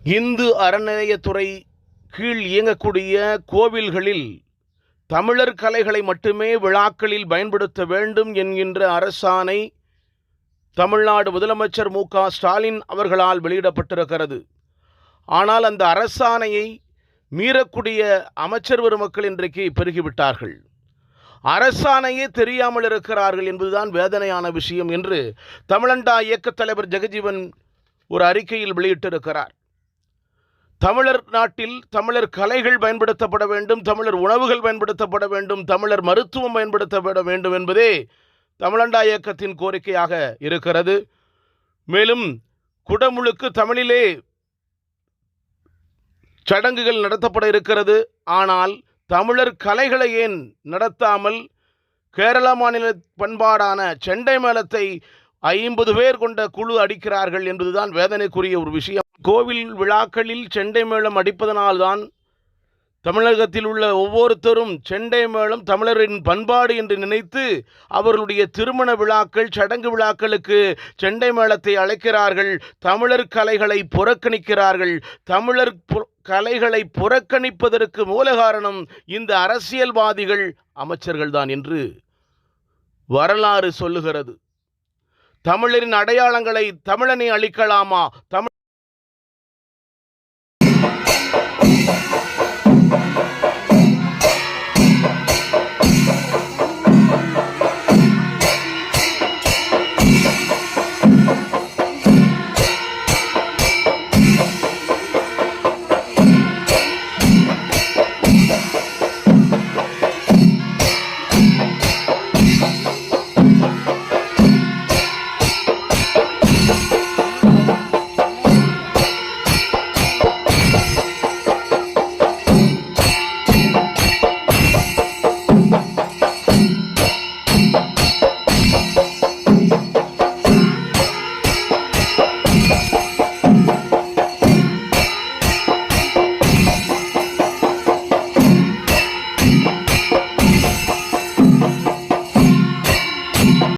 இந்து அறநிலையத்துறை கீழ் இயங்கக்கூடிய கோவில்களில் தமிழர் கலைகளை மட்டுமே விழாக்களில் பயன்படுத்த வேண்டும் என்கின்ற அரசாணை தமிழ்நாடு முதலமைச்சர் மு.க.ஸ்டாலின் அவர்களால் வெளியிடப்பட்டிருக்கிறது. ஆனால் அந்த அரசாணையை மீறக்கூடிய அமைச்சர் பெருமக்கள் இன்றைக்கு பெருகிவிட்டார்கள். அரசாணையே தெரியாமல் இருக்கிறார்கள் என்பதுதான் வேதனையான விஷயம் என்று தமிழண்டா இயக்கத் தலைவர் ஜெகஜீவன் ஒரு அறிக்கையில் வெளியிட்டிருக்கிறார். தமிழர் நாட்டில் தமிழர் கலைகள் பயன்படுத்தப்பட வேண்டும், தமிழர் உணவுகள் பயன்படுத்தப்பட வேண்டும், தமிழர் மருத்துவம் பயன்படுத்தப்பட வேண்டும் என்பதே தமிழண்டா இயக்கத்தின் கோரிக்கையாக இருக்கிறது. மேலும் குடமுழுக்கு தமிழிலே சடங்குகள் நடத்தப்பட இருக்கிறது. ஆனால் தமிழர் கலைகளை ஏன் நடத்தாமல் கேரள மாநில பண்பாடான செண்டை மேளத்தை 50 பேர் கொண்ட குழு அடிக்கிறார்கள் என்பதுதான் வேதனைக்குரிய ஒரு விஷயம். கோவில் விழாக்களில் செண்டை மேளம் அடிப்பதனால்தான் தமிழகத்தில் உள்ள ஒவ்வொருத்தரும் செண்டை மேளம் தமிழரின் பண்பாடு என்று நினைத்து அவர்களுடைய திருமண விழாக்கள், சடங்கு விழாக்களுக்கு செண்டை மேளத்தை அழைக்கிறார்கள். தமிழர் கலைகளை புறக்கணிக்கிறார்கள். தமிழர் கலைகளை புறக்கணிப்பதற்கு மூல காரணம் இந்த அரசியல்வாதிகள், அமைச்சர்கள் தான் என்று வரலாறு சொல்லுகிறது. தமிழரின் அடையாளங்களை தமிழனை அழிக்கலாமா?